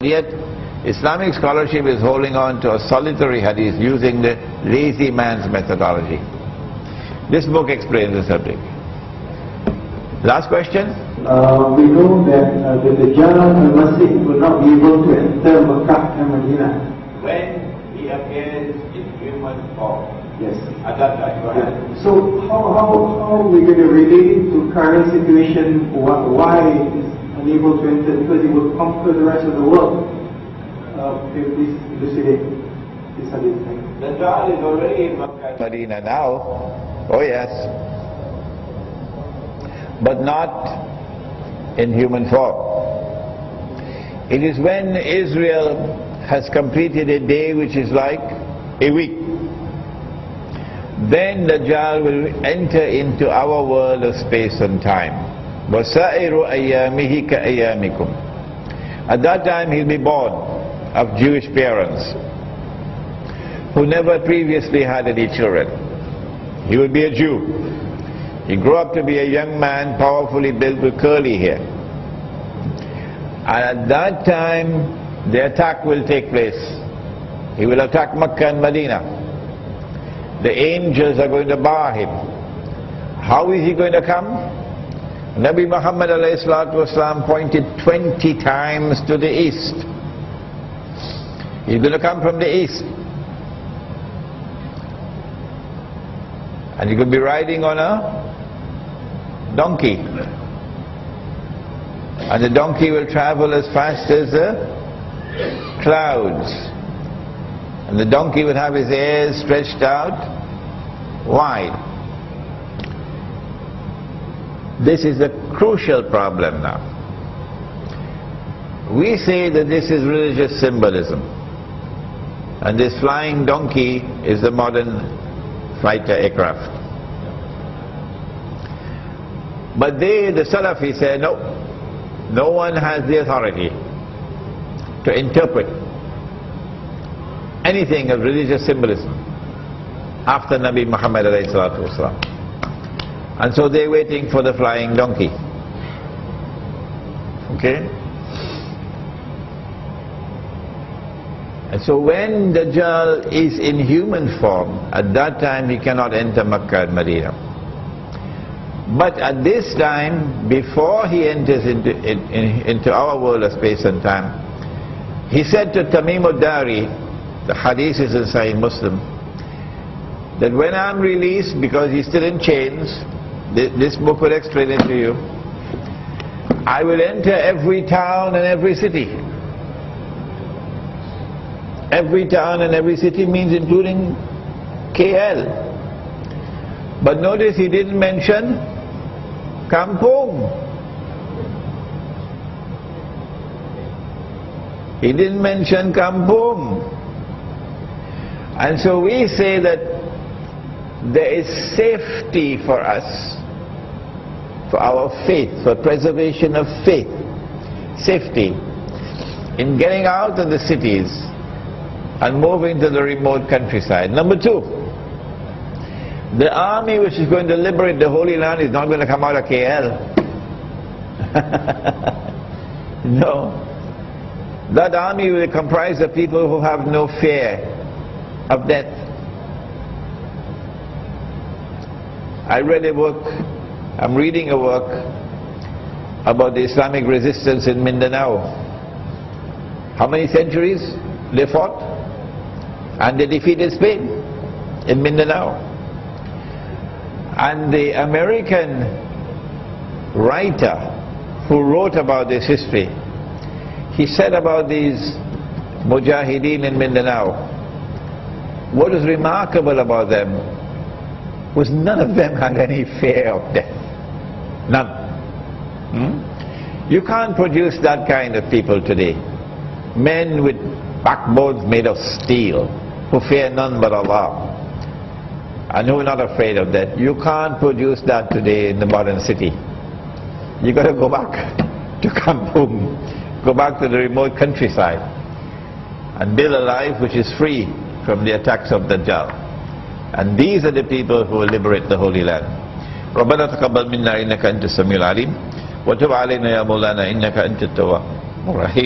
Yet, Islamic scholarship is holding on to a solitary hadith using the lazy man's methodology. This book explains the subject. Last question? We know that the Dajjal al-Masih will not be able to enter Makkah and Medina. When he appears in human form. Yes. At that time, go ahead. So how are we going to relate it to current situation? Why is unable to enter? Because he will conquer the rest of the world. If this elucidate this hadith thing. Dajjal is already in Makkah and Medina now. Oh yes. But not in human form. It is when Israel has completed a day which is like a week. Then Dajjal will enter into our world of space and time. وَسَائِرُ أَيَّامِهِ كَأَيَّامِكُمْ. At that time he'll be born of Jewish parents who never previously had any children. He will be a Jew. He grew up to be a young man, powerfully built with curly hair. And at that time the attack will take place. He will attack Makkah and Medina. The angels are going to bar him. How is he going to come? Nabi Muhammad ﷺ pointed 20 times to the east. He's going to come from the east. And he could be riding on a donkey. And the donkey will travel as fast as the clouds. And the donkey will have his ears stretched out wide. This is a crucial problem now. We say that this is religious symbolism. And this flying donkey is the modern fighter aircraft. But they, the Salafi, say no. No one has the authority to interpret anything of religious symbolism after Nabi Muhammad ﷺ. And so they're waiting for the flying donkey. Okay? And so when Dajjal is in human form, at that time he cannot enter Makkah and Medina. But at this time, before he enters into our world of space and time, he said to Tamim al-Dari, the hadith is in Sahih Muslim, that when I'm released, because he's still in chains, this book will explain it to you, I will enter every town and every city. Every town and every city means including KL. But notice he didn't mention Kampung. He didn't mention Kampung. And so we say that there is safety for us, for our faith, for preservation of faith, safety in getting out of the cities and moving to the remote countryside. Number two, the army which is going to liberate the Holy Land is not going to come out of KL. No. That army will comprise of people who have no fear of death. I read a work, I'm reading a work about the Islamic resistance in Mindanao. How many centuries they fought? And they defeated Spain in Mindanao. And the American writer who wrote about this history, he said about these mujahideen in Mindanao, what is remarkable about them was none of them had any fear of death. None. You can't produce that kind of people today. Men with backbones made of steel, who fear none but Allah, and who are not afraid of death. You can't produce that today in the modern city. You got to go back to Kampung, go back to the remote countryside, and build a life which is free from the attacks of Dajjal. And these are the people who will liberate the Holy Land. ربنا تقبل منا إنك أنت السميع العليم وتب علينا يا مولانا إنك أنت التواب الرحيم.